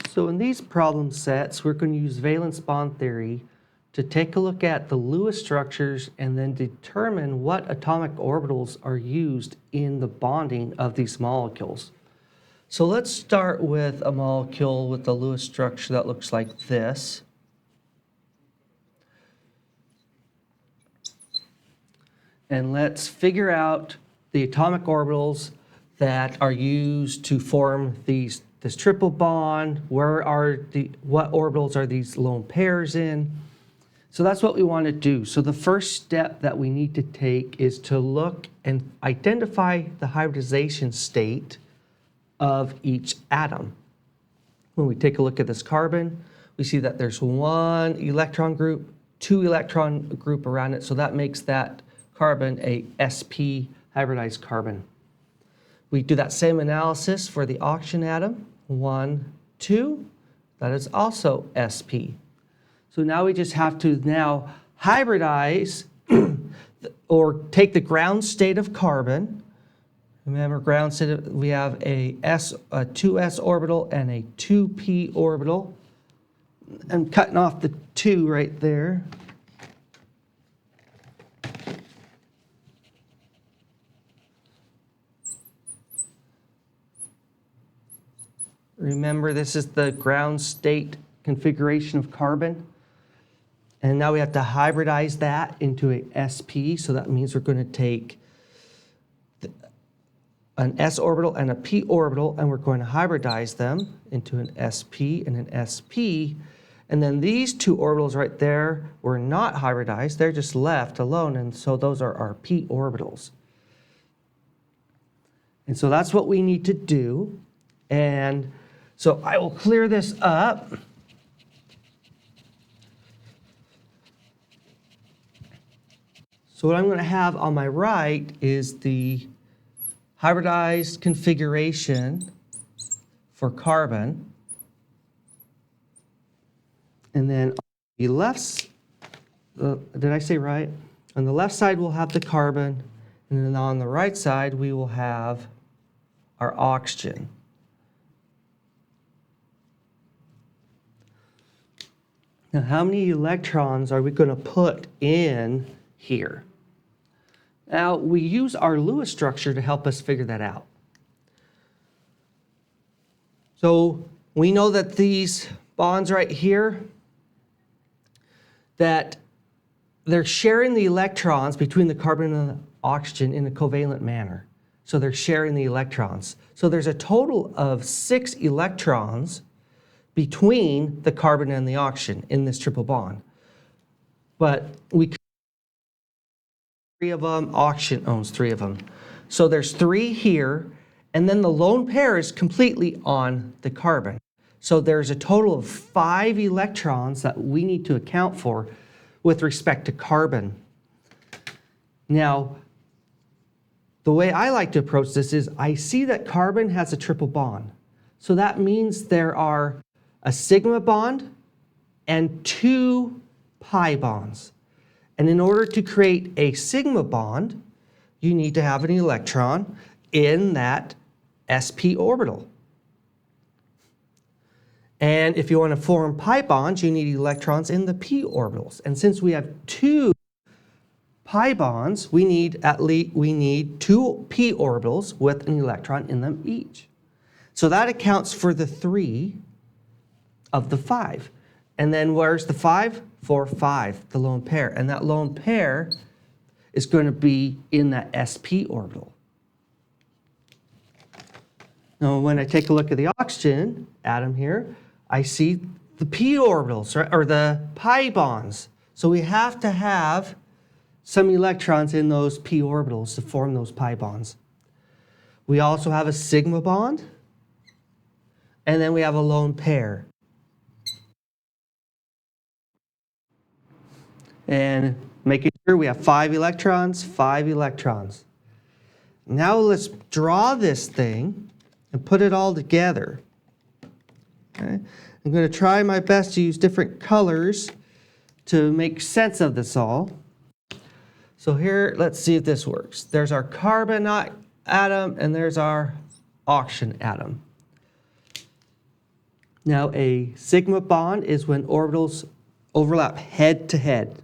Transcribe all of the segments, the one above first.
So in these problem sets, we're going to use valence bond theory to take a look at the Lewis structures and then determine what atomic orbitals are used in the bonding of these molecules. So let's start with a molecule with the Lewis structure that looks like this. And let's figure out the atomic orbitals that are used to form this triple bond. What orbitals are these lone pairs in? So that's what we want to do. So the first step that we need to take is to look and identify the hybridization state of each atom. When we take a look at this carbon, we see that there's one electron group, two electron group around it, so that makes that carbon a sp hybridized carbon. We do that same analysis for the oxygen atom, 1, 2, that is also sp. So now we just have to now hybridize or take the ground state of carbon. Remember, ground state, we have a 2s orbital and a 2p orbital. I'm cutting off the 2 right there. Remember, this is the ground state configuration of carbon. And now we have to hybridize that into a sp. So that means we're going to take an s orbital and a p orbital, and we're going to hybridize them into an sp and an sp. And then these two orbitals right there were not hybridized. They're just left alone. And so those are our p orbitals. And so that's what we need to do. And so I will clear this up. So what I'm going to have on my right is the hybridized configuration for carbon. And then on the left, did I say right? On the left side, we'll have the carbon. And then on the right side, we will have our oxygen. Now, how many electrons are we going to put in here? Now, we use our Lewis structure to help us figure that out. So we know that these bonds right here, that they're sharing the electrons between the carbon and the oxygen in a covalent manner. So they're sharing the electrons. So there's a total of 6 electrons between the carbon and the oxygen in this triple bond. But we 3 of them, oxygen owns 3 of them. So there's 3 here, and then the lone pair is completely on the carbon. So there's a total of 5 electrons that we need to account for with respect to carbon. Now, the way I like to approach this is I see that carbon has a triple bond. So that means there are a sigma bond and 2 pi bonds. And in order to create a sigma bond, you need to have an electron in that sp orbital. And if you want to form pi bonds, you need electrons in the p orbitals. And since we have 2 pi bonds, we need 2 p orbitals with an electron in them each. So that accounts for the 3 of the 5. And then where's the 5? For 5, the lone pair. And that lone pair is going to be in that sp orbital. Now, when I take a look at the oxygen atom here, I see the p orbitals, right, or the pi bonds. So we have to have some electrons in those p orbitals to form those pi bonds. We also have a sigma bond, and then we have a lone pair. And making sure we have 5 electrons, 5 electrons. Now let's draw this thing and put it all together. Okay? I'm going to try my best to use different colors to make sense of this all. So here, let's see if this works. There's our carbon atom and there's our oxygen atom. Now, a sigma bond is when orbitals overlap head to head.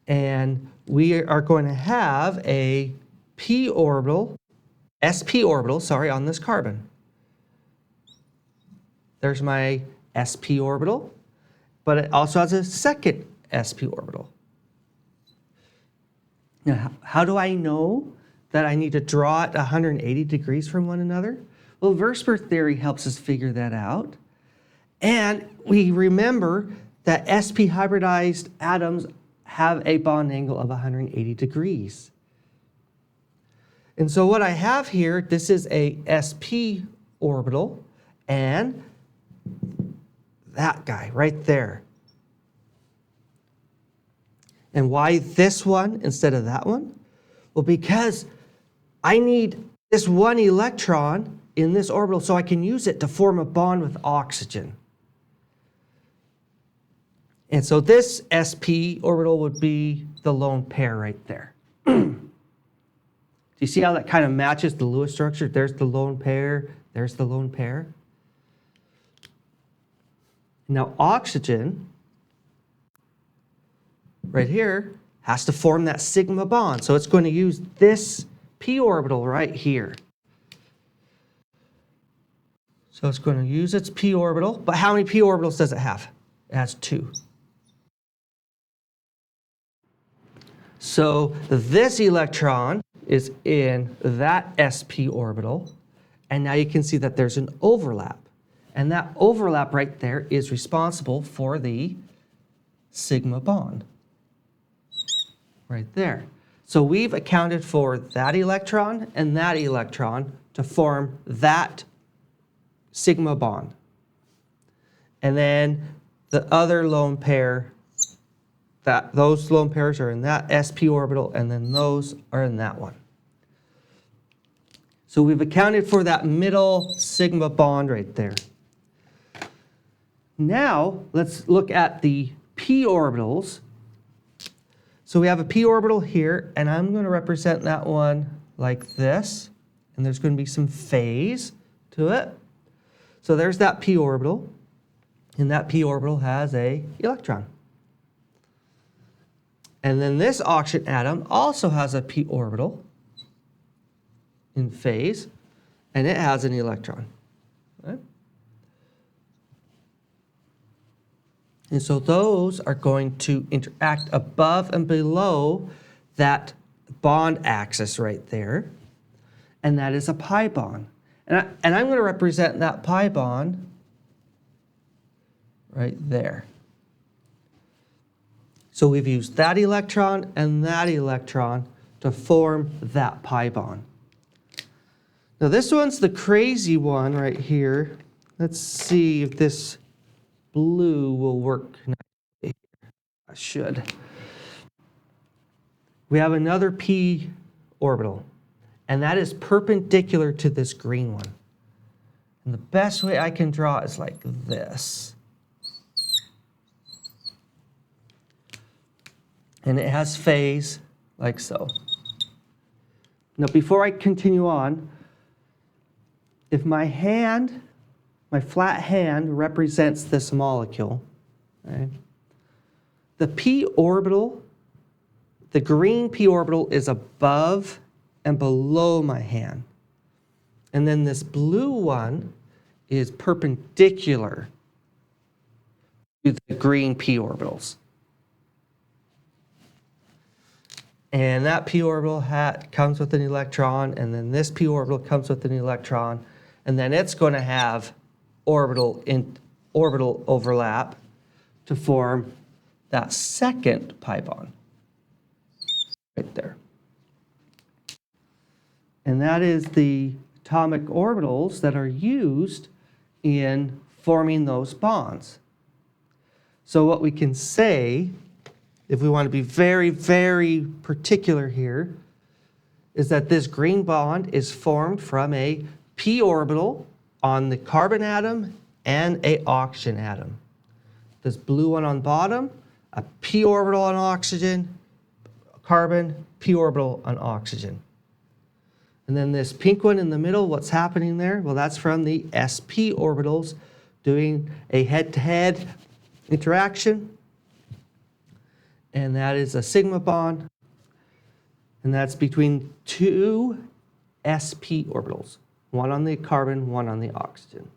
And we are going to have a p orbital, sp orbital, sorry, on this carbon. There's my sp orbital, but it also has a second sp orbital. Now, how do I know that I need to draw it 180 degrees from one another? Well, Versper theory helps us figure that out. And we remember that sp hybridized atoms have a bond angle of 180 degrees. And so what I have here, this is a sp orbital, and that guy right there. And why this one instead of that one? Well, because I need this one electron in this orbital so I can use it to form a bond with oxygen. And so this sp orbital would be the lone pair right there. Do you see how that kind of matches the Lewis structure? There's the lone pair, there's the lone pair. Now oxygen, right here, has to form that sigma bond. So it's going to use this p orbital right here. So it's going to use its p orbital, but how many p orbitals does it have? It has 2. So this electron is in that sp orbital, and now you can see that there's an overlap. And that overlap right there is responsible for the sigma bond. Right there. So we've accounted for that electron and that electron to form that sigma bond. And then the other lone pair, those lone pairs are in that sp orbital, and then those are in that one. So we've accounted for that middle sigma bond right there. Now let's look at the p orbitals. So we have a p orbital here, and I'm going to represent that one like this, and there's going to be some phase to it. So there's that p orbital, and that p orbital has a electron. And then this oxygen atom also has a p orbital in phase, and it has an electron. Right? And so those are going to interact above and below that bond axis right there, and that is a pi bond. And I'm going to represent that pi bond right there. So we've used that electron and that electron to form that pi bond. Now this one's the crazy one right here. Let's see if this blue will work. I should. We have another p orbital, and that is perpendicular to this green one. And the best way I can draw is like this. And it has phase like so. Now before I continue on, if my hand, my flat hand represents this molecule, right? The p orbital, the green p orbital is above and below my hand. And then this blue one is perpendicular to the green p orbitals. And that p orbital comes with an electron, and then this p orbital comes with an electron, and then it's going to have orbital overlap to form that second pi bond right there. And that is the atomic orbitals that are used in forming those bonds. So what we can say, if we want to be very, very particular here, is that this green bond is formed from a p orbital on the carbon atom and a oxygen atom. This blue one on bottom, a p orbital on oxygen, carbon, p orbital on oxygen. And then this pink one in the middle, what's happening there? Well, that's from the sp orbitals doing a head-to-head interaction. And that is a sigma bond. And that's between two sp orbitals, one on the carbon, one on the oxygen.